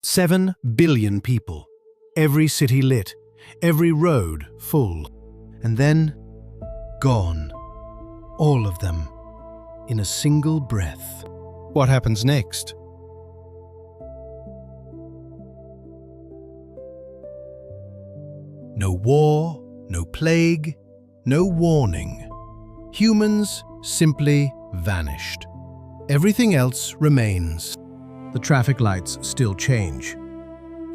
7 billion people. Every city lit, every road full. And then, gone. All of them, in a single breath. What happens next? No war, no plague, no warning. Humans simply vanished. Everything else remains. The traffic lights still change.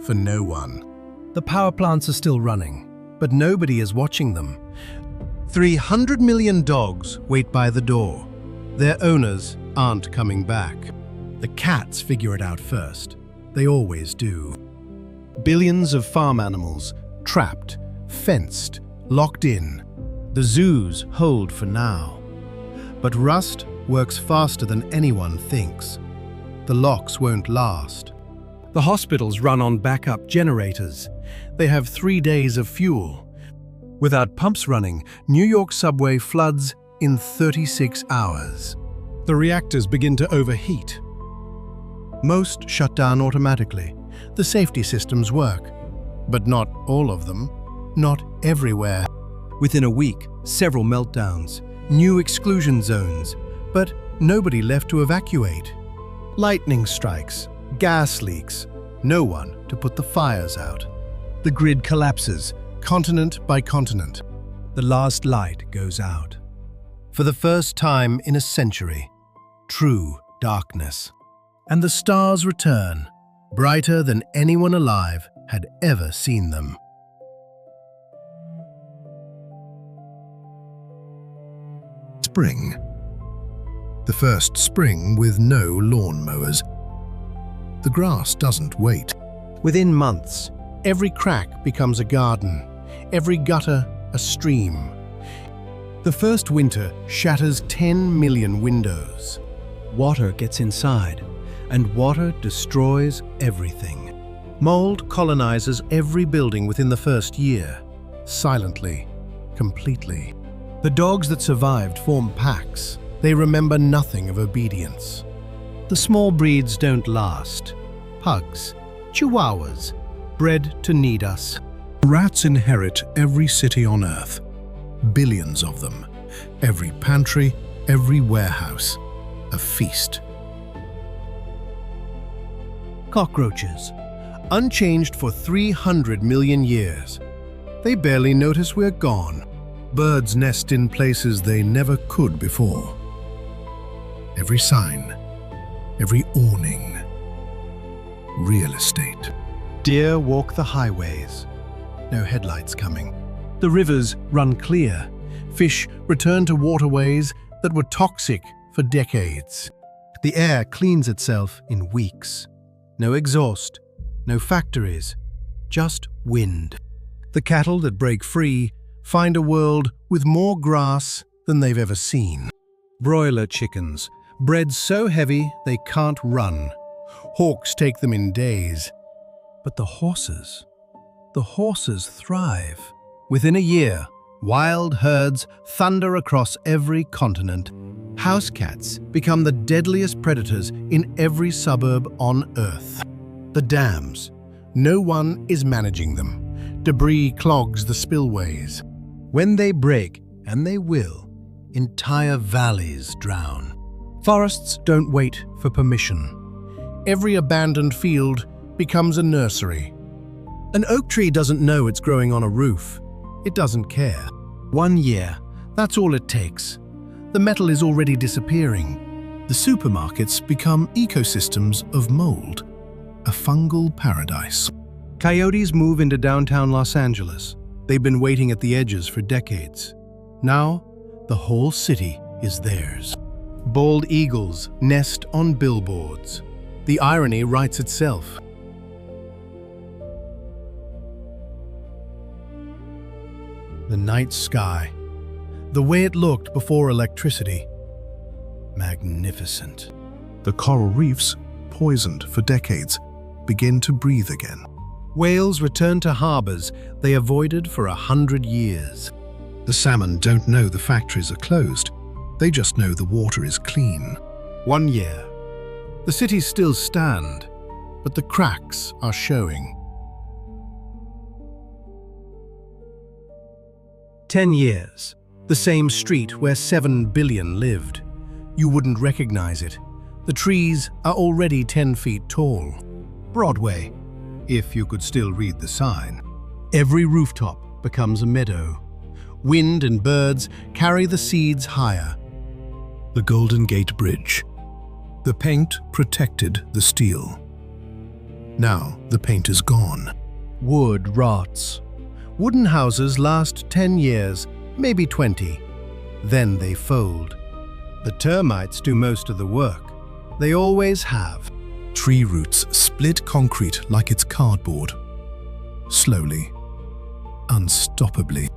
For no one. The power plants are still running, but nobody is watching them. 300 million dogs wait by the door. Their owners aren't coming back. The cats figure it out first. They always do. Billions of farm animals trapped, fenced, locked in. The zoos hold for now. But rust works faster than anyone thinks. The locks won't last. The hospitals run on backup generators. They have 3 days of fuel. Without pumps running, New York subway floods in 36 hours. The reactors begin to overheat. Most shut down automatically. The safety systems work. But not all of them. Not everywhere. Within a week, several meltdowns. New exclusion zones. But nobody left to evacuate. Lightning strikes. Gas leaks. No one to put the fires out. The grid collapses, continent by continent. The last light goes out. For the first time in a century, true darkness. And the stars return, brighter than anyone alive had ever seen them. Spring. The first spring with no lawnmowers. The grass doesn't wait. Within months, every crack becomes a garden, every gutter a stream. The first winter shatters 10 million windows. Water gets inside, and water destroys everything. Mold colonizes every building within the first year, silently, completely. The dogs that survived form packs. They remember nothing of obedience. The small breeds don't last. Pugs, chihuahuas, bred to need us. Rats inherit every city on Earth. Billions of them. Every pantry, every warehouse. A feast. Cockroaches. Unchanged for 300 million years. They barely notice we're gone. Birds nest in places they never could before. Every sign, every awning. Real estate. Deer walk the highways. No headlights coming. The rivers run clear. Fish return to waterways that were toxic for decades. The air cleans itself in weeks. No exhaust, no factories, just wind. The cattle that break free find a world with more grass than they've ever seen. Broiler chickens, bred so heavy they can't run. Hawks take them in days. But the horses thrive. Within a year, wild herds thunder across every continent. House cats become the deadliest predators in every suburb on Earth. The dams. No one is managing them. Debris clogs the spillways. When they break, and they will, entire valleys drown. Forests don't wait for permission. Every abandoned field becomes a nursery. An oak tree doesn't know it's growing on a roof. It doesn't care. 1 year, that's all it takes. The metal is already disappearing. The supermarkets become ecosystems of mold. A fungal paradise. Coyotes move into downtown Los Angeles. They've been waiting at the edges for decades. Now, the whole city is theirs. Bald eagles nest on billboards. The irony writes itself. The night sky. The way it looked before electricity. Magnificent. The coral reefs, poisoned for decades, begin to breathe again. Whales return to harbors they avoided for 100 years. The salmon don't know the factories are closed. They just know the water is clean. 1 year. The cities still stand, but the cracks are showing. 10 years. The same street where 7 billion lived. You wouldn't recognize it. The trees are already 10 feet tall. Broadway, if you could still read the sign. Every rooftop becomes a meadow. Wind and birds carry the seeds higher. The Golden Gate Bridge. The paint protected the steel. Now the paint is gone. Wood rots. Wooden houses last 10 years, maybe 20. Then they fold. The termites do most of the work. They always have. Tree roots split concrete like it's cardboard. Slowly, unstoppably.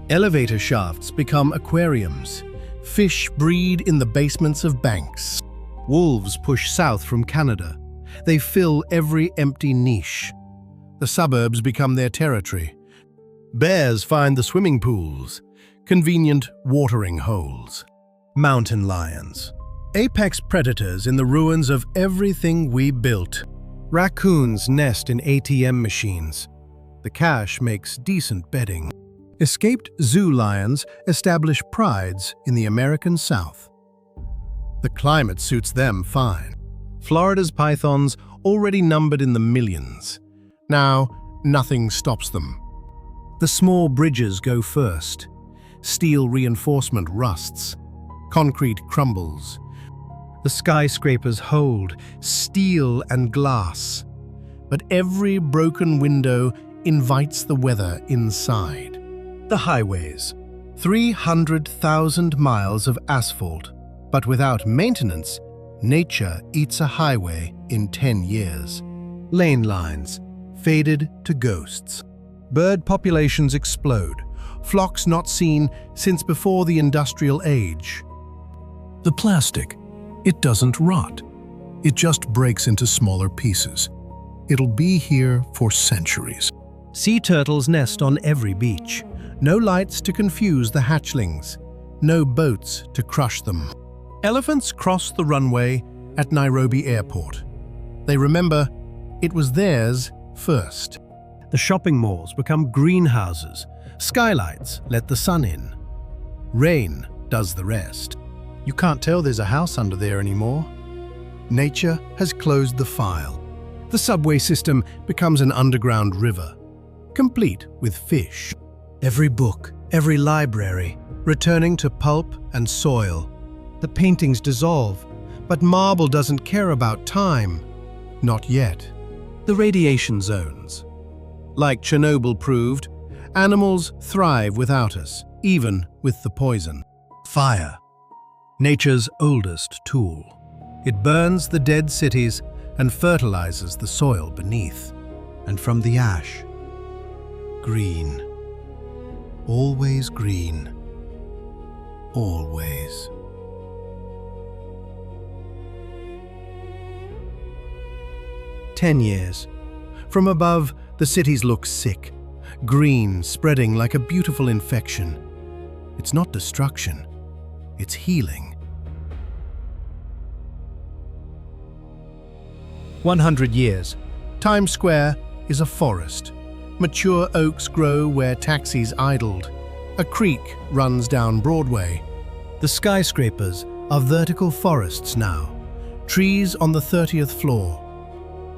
Elevator shafts become aquariums. Fish breed in the basements of banks. Wolves push south from Canada. They fill every empty niche. The suburbs become their territory. Bears find the swimming pools, convenient watering holes. Mountain lions, apex predators in the ruins of everything we built. Raccoons nest in ATM machines. The cache makes decent bedding. Escaped zoo lions establish prides in the American South. The climate suits them fine. Florida's pythons already numbered in the millions. Now, nothing stops them. The small bridges go first. Steel reinforcement rusts. Concrete crumbles. The skyscrapers hold steel and glass. But every broken window invites the weather inside. The highways. 300,000 miles of asphalt. But without maintenance, nature eats a highway in 10 years. Lane lines, faded to ghosts. Bird populations explode, flocks not seen since before the industrial age. The plastic, it doesn't rot. It just breaks into smaller pieces. It'll be here for centuries. Sea turtles nest on every beach. No lights to confuse the hatchlings. No boats to crush them. Elephants cross the runway at Nairobi Airport. They remember it was theirs first. The shopping malls become greenhouses. Skylights let the sun in. Rain does the rest. You can't tell there's a house under there anymore. Nature has closed the file. The subway system becomes an underground river, complete with fish. Every book, every library, returning to pulp and soil. The paintings dissolve, but marble doesn't care about time. Not yet. The radiation zones. Like Chernobyl proved, animals thrive without us, even with the poison. Fire. Nature's oldest tool. It burns the dead cities and fertilizes the soil beneath. And from the ash, green. Always green. Always. 10 years. From above, the cities look sick. Green, spreading like a beautiful infection. It's not destruction. It's healing. 100 years. Times Square is a forest. Mature oaks grow where taxis idled. A creek runs down Broadway. The skyscrapers are vertical forests now. Trees on the 30th floor.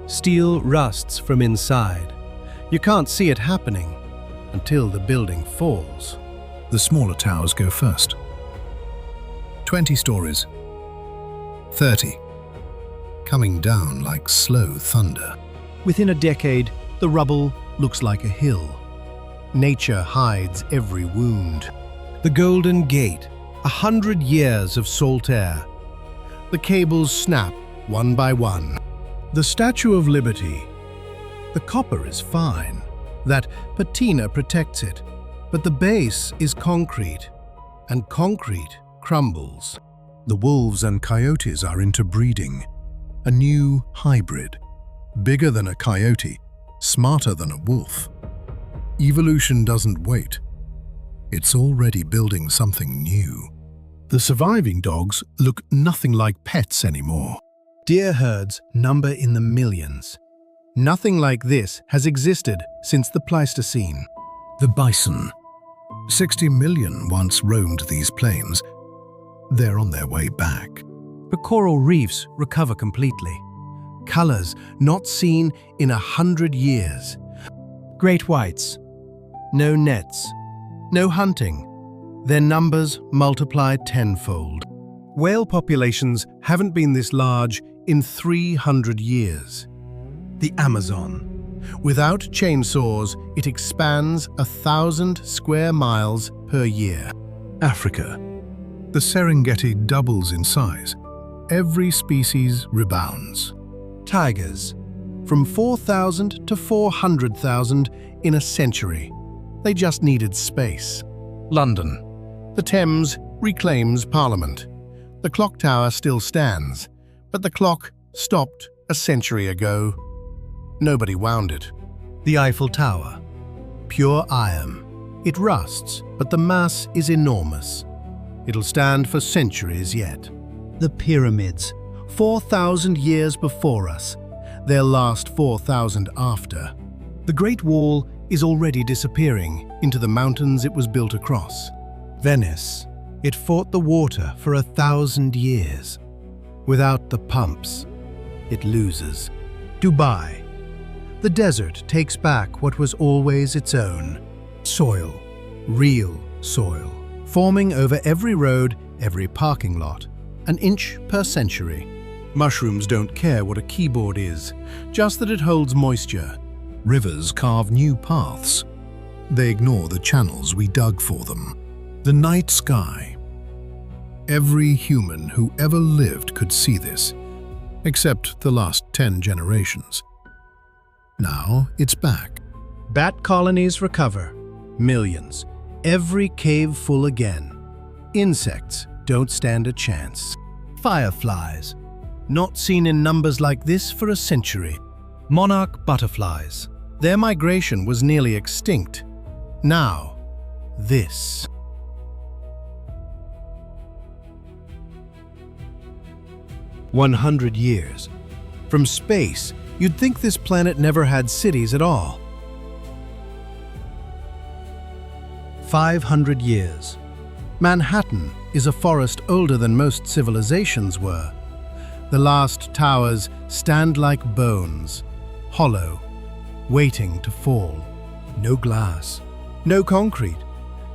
Steel rusts from inside. You can't see it happening until the building falls. The smaller towers go first. 20 stories. 30. Coming down like slow thunder. Within a decade, the rubble looks like a hill. Nature hides every wound. The Golden Gate, 100 years of salt air. The cables snap one by one. The Statue of Liberty. The copper is fine. That patina protects it. But the base is concrete, and concrete crumbles. The wolves and coyotes are interbreeding. A new hybrid. Bigger than a coyote, smarter than a wolf. Evolution doesn't wait. It's already building something new. The surviving dogs look nothing like pets anymore. Deer herds number in the millions. Nothing like this has existed since the Pleistocene. The bison. 60 million once roamed these plains. They're on their way back. The coral reefs recover completely. Colors not seen in 100 years. Great whites. No nets. No hunting. Their numbers multiplied tenfold. Whale populations haven't been this large in 300 years. The Amazon. Without chainsaws, it expands 1,000 square miles per year. Africa. The Serengeti doubles in size. Every species rebounds. Tigers. From 4,000 to 400,000 in a century. They just needed space. London. The Thames reclaims Parliament. The clock tower still stands, but the clock stopped a century ago. Nobody wound it. The Eiffel Tower. Pure iron. It rusts, but the mass is enormous. It'll stand for centuries yet. The pyramids. 4,000 years before us. They'll last 4,000 after. The Great Wall is already disappearing into the mountains it was built across. Venice. It fought the water for 1,000 years. Without the pumps, it loses. Dubai. The desert takes back what was always its own. Soil. Real soil. Forming over every road, every parking lot. An inch per century. Mushrooms don't care what a keyboard is, just that it holds moisture. Rivers carve new paths. They ignore the channels we dug for them. The night sky. Every human who ever lived could see this, except the last 10 generations. Now it's back. Bat colonies recover. Millions. Every cave full again. Insects don't stand a chance. Fireflies. Not seen in numbers like this for a century. Monarch butterflies. Their migration was nearly extinct. Now, this. "100 years. From space, you'd think this planet never had cities at all. 500 years. Manhattan is a forest older than most civilizations were. The last towers stand like bones, hollow, waiting to fall. No glass, no concrete,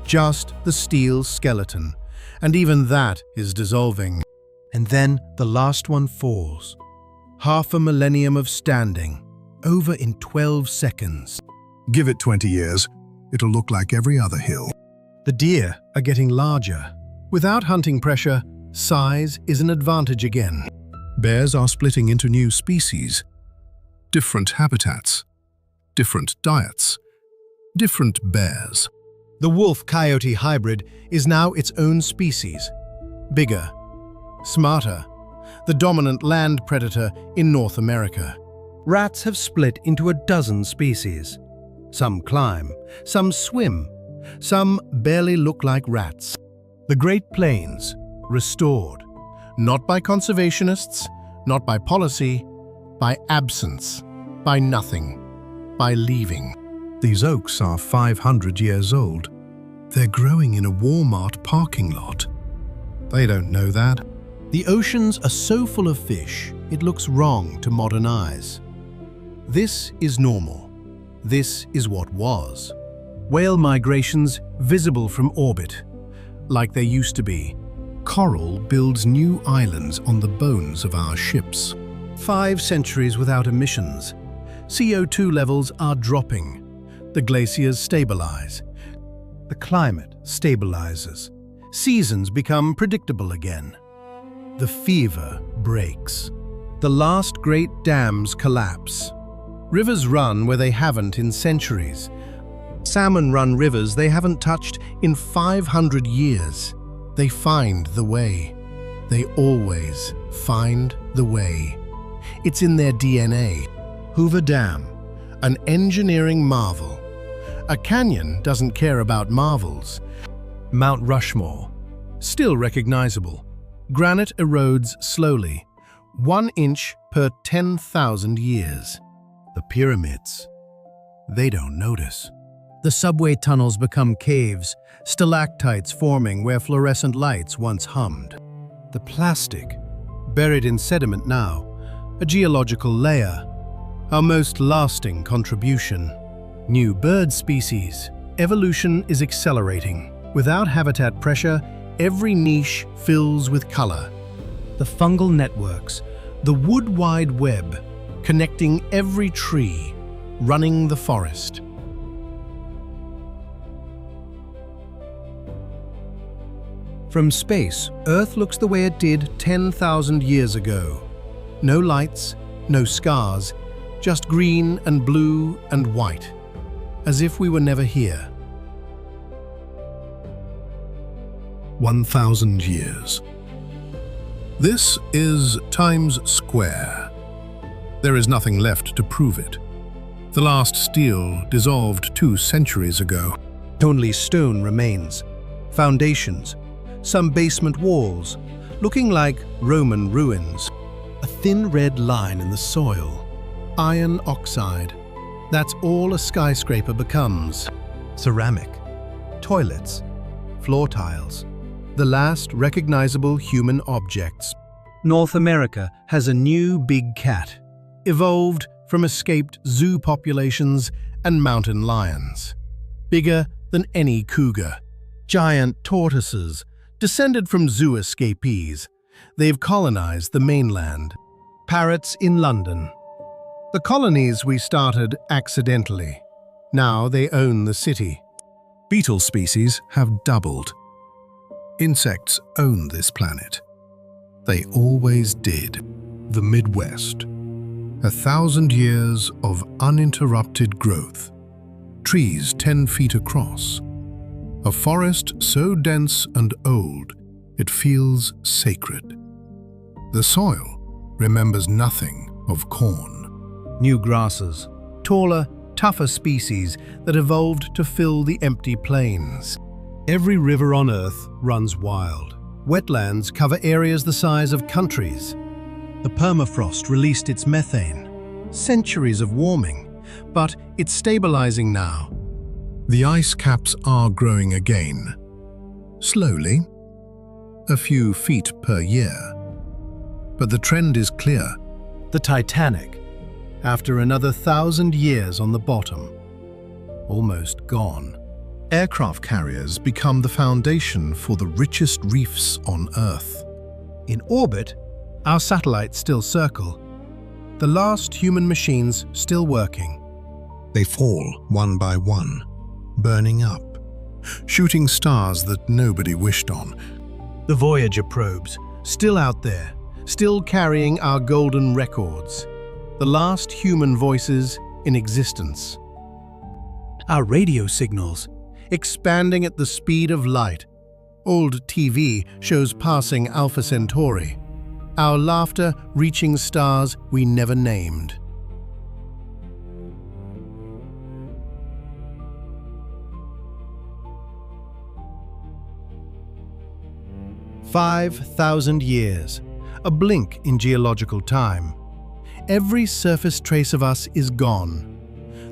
just the steel skeleton, and even that is dissolving. And then the last one falls. Half a millennium of standing, over in 12 seconds. Give it 20 years, it'll look like every other hill. The deer are getting larger. Without hunting pressure, size is an advantage again. Bears are splitting into new species. Different habitats, different diets, different bears. The wolf-coyote hybrid is now its own species. Bigger, smarter, the dominant land predator in North America. Rats have split into a dozen species. Some climb, some swim, some barely look like rats. The Great Plains, restored. Not by conservationists, not by policy, by absence, by nothing, by leaving. These oaks are 500 years old. They're growing in a Walmart parking lot. They don't know that. The oceans are so full of fish, it looks wrong to modern eyes. This is normal. This is what was. Whale migrations visible from orbit, like they used to be. Coral builds new islands on the bones of our ships. 5 centuries without emissions. CO2 levels are dropping. The glaciers stabilize. The climate stabilizes. Seasons become predictable again. The fever breaks. The last great dams collapse. Rivers run where they haven't in centuries. Salmon run rivers they haven't touched in 500 years. They find the way. They always find the way. It's in their DNA. Hoover Dam, an engineering marvel. A canyon doesn't care about marvels. Mount Rushmore, still recognizable. Granite erodes slowly, 1 inch per 10,000 years. The pyramids, they don't notice. The subway tunnels become caves, stalactites forming where fluorescent lights once hummed. The plastic, buried in sediment now, a geological layer, our most lasting contribution. New bird species, evolution is accelerating. Without habitat pressure, every niche fills with color. The fungal networks, the wood wide web, connecting every tree, running the forest. From space, Earth looks the way it did 10,000 years ago. No lights, no scars, just green and blue and white, as if we were never here. 1,000 years. This is Times Square. There is nothing left to prove it. The last steel dissolved 2 centuries ago. Only stone remains, foundations, some basement walls, looking like Roman ruins. A thin red line in the soil. Iron oxide. That's all a skyscraper becomes. Ceramic. Toilets. Floor tiles. The last recognizable human objects. North America has a new big cat, evolved from escaped zoo populations and mountain lions. Bigger than any cougar. Giant tortoises, descended from zoo escapees. They've colonized the mainland. Parrots in London. The colonies we started accidentally. Now they own the city. Beetle species have doubled. Insects own this planet. They always did. The Midwest. 1,000 years of uninterrupted growth. Trees 10 feet across. A forest so dense and old, it feels sacred. The soil remembers nothing of corn. New grasses, taller, tougher species that evolved to fill the empty plains. Every river on Earth runs wild. Wetlands cover areas the size of countries. The permafrost released its methane. Centuries of warming, but it's stabilizing now. The ice caps are growing again. Slowly, a few feet per year. But the trend is clear. The Titanic, after another 1,000 years on the bottom, almost gone. Aircraft carriers become the foundation for the richest reefs on Earth. In orbit, our satellites still circle. The last human machines still working. They fall one by one, burning up, shooting stars that nobody wished on. The Voyager probes, still out there, still carrying our golden records. The last human voices in existence. Our radio signals, expanding at the speed of light. Old TV shows passing Alpha Centauri. Our laughter reaching stars we never named. "5,000 years, a blink in geological time. Every surface trace of us is gone.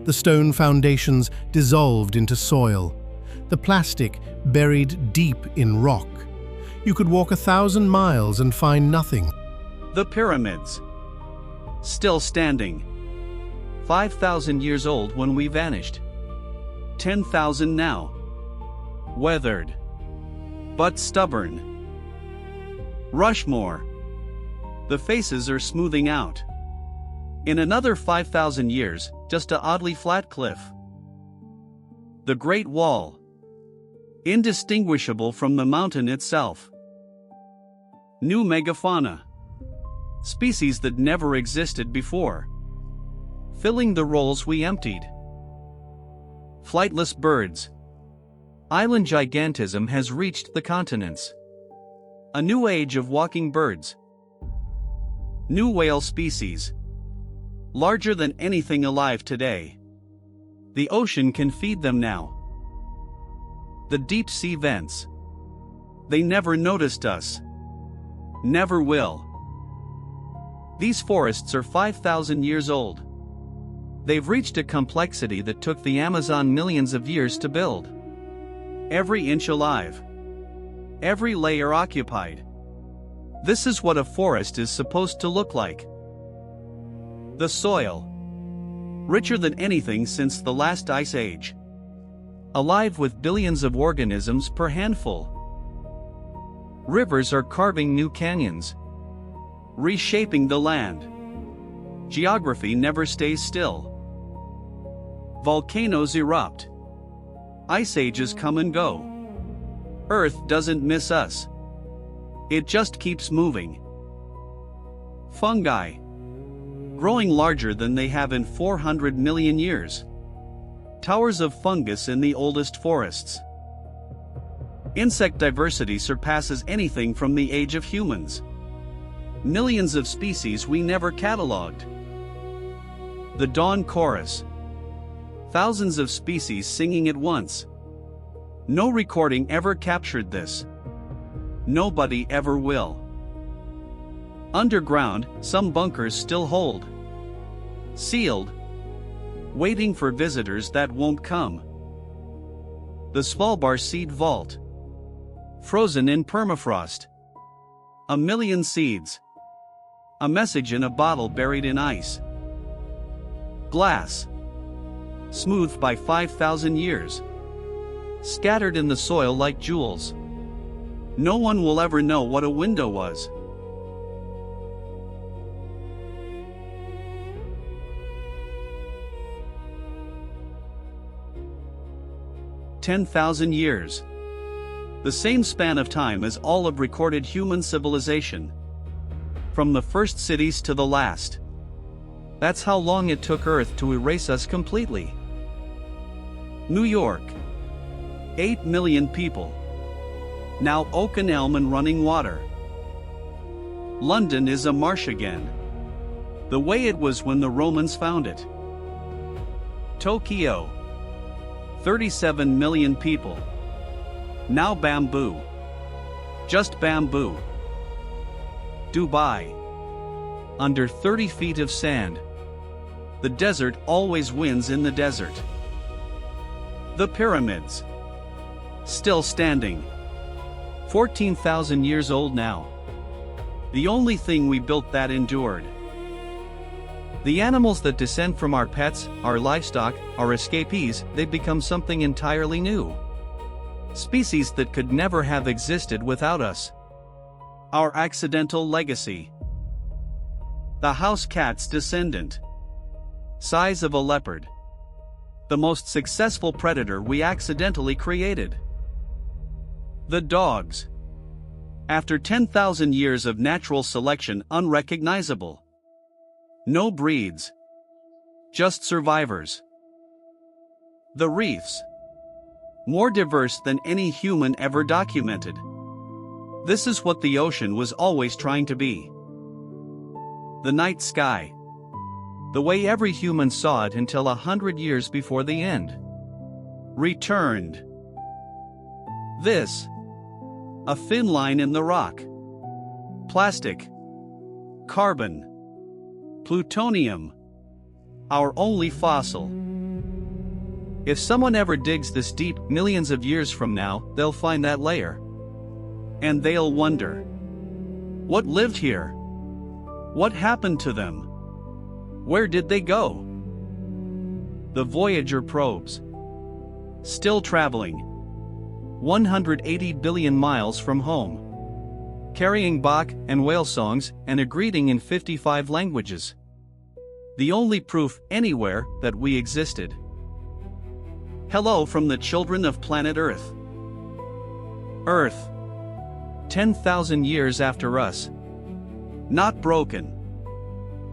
The stone foundations dissolved into soil. The plastic buried deep in rock. You could walk 1,000 miles and find nothing. The pyramids. Still standing. 5,000 years old when we vanished. 10,000 now. Weathered. But stubborn. Rushmore. The faces are smoothing out. In another 5,000 years, just a oddly flat cliff. The Great Wall. Indistinguishable from the mountain itself. New megafauna. Species that never existed before. Filling the roles we emptied. Flightless birds. Island gigantism has reached the continents. A new age of walking birds. New whale species. Larger than anything alive today. The ocean can feed them now. The deep sea vents. They never noticed us. Never will. These forests are 5,000 years old. They've reached a complexity that took the Amazon millions of years to build. Every inch alive. Every layer occupied. This is what a forest is supposed to look like. The soil. Richer than anything since the last ice age. Alive with billions of organisms per handful. Rivers are carving new canyons. Reshaping the land. Geography never stays still. Volcanoes erupt. Ice ages come and go. Earth doesn't miss us. It just keeps moving. Fungi. Growing larger than they have in 400 million years. Towers of fungus in the oldest forests. Insect diversity surpasses anything from the age of humans. Millions of species we never catalogued. The dawn chorus. Thousands of species singing at once. No recording ever captured this. Nobody ever will. Underground, some bunkers still hold. Sealed. Waiting for visitors that won't come. The Svalbard Seed Vault. Frozen in permafrost. A million seeds. A message in a bottle buried in ice. Glass. Smoothed by 5,000 years. Scattered in the soil like jewels. No one will ever know what a window was. "10,000 years. The same span of time as all of recorded human civilization. From the first cities to the last. That's how long it took Earth to erase us completely. New York. 8 million people. Now oak and elm and running water. London is a marsh again. The way it was when the Romans found it. Tokyo. 37 million people. Now bamboo. Just bamboo. Dubai. Under 30 feet of sand. The desert always wins in the desert. The pyramids. Still standing. 14,000 years old now. The only thing we built that endured. The animals that descend from our pets, our livestock, our escapees, they've become something entirely new. Species that could never have existed without us. Our accidental legacy. The house cat's descendant. Size of a leopard. The most successful predator we accidentally created. The dogs. After 10,000 years of natural selection, unrecognizable. No breeds. Just survivors. The reefs. More diverse than any human ever documented. This is what the ocean was always trying to be. The night sky. The way every human saw it until 100 years before the end. Returned. This. A thin line in the rock. Plastic. Carbon. Plutonium. Our only fossil. If someone ever digs this deep, millions of years from now, they'll find that layer. And they'll wonder. What lived here? What happened to them? Where did they go? The Voyager probes. Still traveling. 180 billion miles from home. Carrying Bach and whale songs and a greeting in 55 languages. The only proof anywhere that we existed. Hello from the children of planet Earth. Earth. 10,000 years after us. Not broken.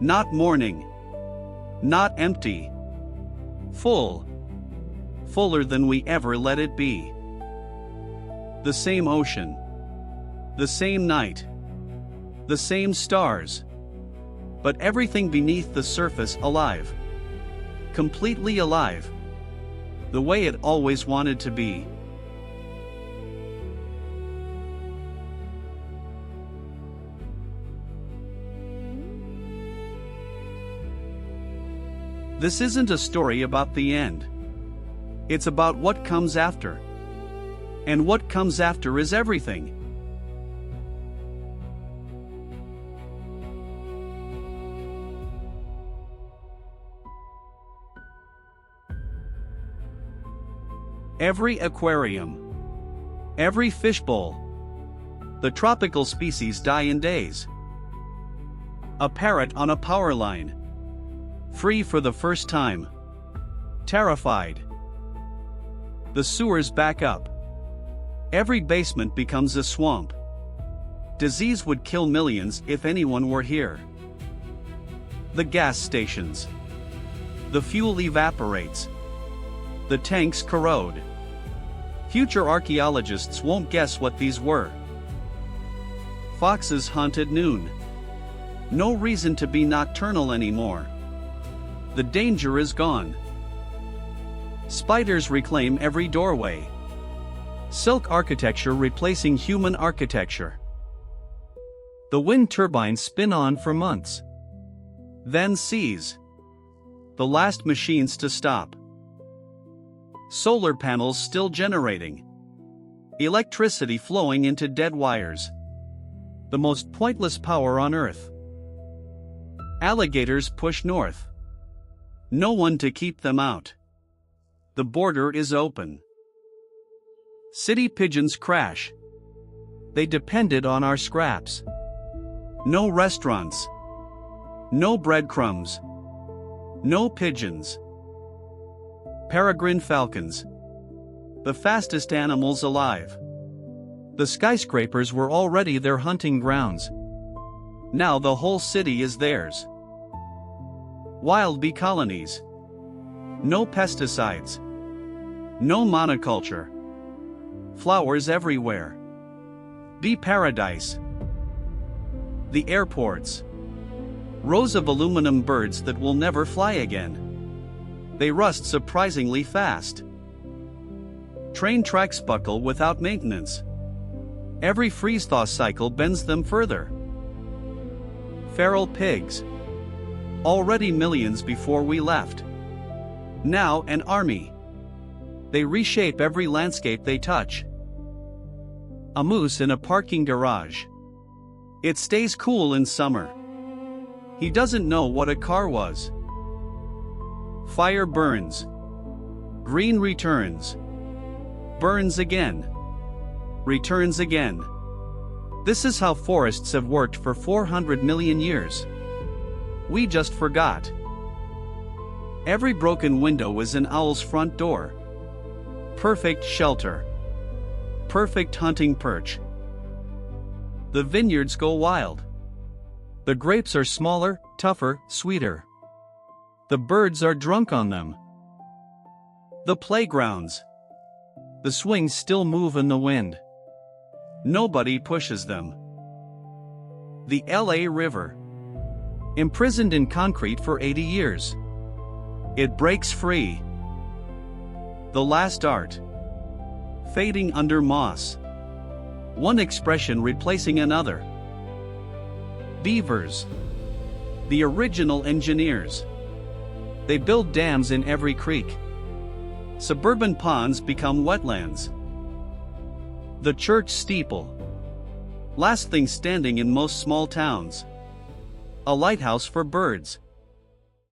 Not mourning. Not empty. Full. Fuller than we ever let it be. The same ocean. The same night. The same stars. But everything beneath the surface alive. Completely alive. The way it always wanted to be. This isn't a story about the end. It's about what comes after. And what comes after is everything. Every aquarium, every fishbowl, the tropical species die in days. A parrot on a power line, free for the first time, terrified. The sewers back up. Every basement becomes a swamp. Disease would kill millions if anyone were here. The gas stations. The fuel evaporates. The tanks corrode. Future archaeologists won't guess what these were. Foxes hunted noon. No reason to be nocturnal anymore. The danger is gone. Spiders reclaim every doorway. Silk architecture replacing human architecture. The wind turbines spin on for months. Then cease. The last machines to stop. Solar panels still generating. Electricity flowing into dead wires. The most pointless power on Earth. Alligators push north. No one to keep them out. The border is open. City pigeons crash. They depended on our scraps. No restaurants. No breadcrumbs. No pigeons. Peregrine falcons. The fastest animals alive. The skyscrapers were already their hunting grounds. Now the whole city is theirs. Wild bee colonies. No pesticides. No monoculture. Flowers everywhere. Bee paradise. The airports. Rows of aluminum birds that will never fly again. They rust surprisingly fast. Train tracks buckle without maintenance. Every freeze-thaw cycle bends them further. Feral pigs. Already millions before we left. Now an army. They reshape every landscape they touch. A moose in a parking garage. It stays cool in summer. He doesn't know what a car was. Fire burns. Green returns. Burns again. Returns again. This is how forests have worked for 400 million years. We just forgot. Every broken window is an owl's front door. Perfect shelter. Perfect hunting perch. The vineyards go wild. The grapes are smaller, tougher, sweeter. The birds are drunk on them. The playgrounds. The swings still move in the wind. Nobody pushes them. The LA River. Imprisoned in concrete for 80 years. It breaks free. The last art. Fading under moss. One expression replacing another. Beavers. The original engineers. They build dams in every creek. Suburban ponds become wetlands. The church steeple. Last thing standing in most small towns. A lighthouse for birds.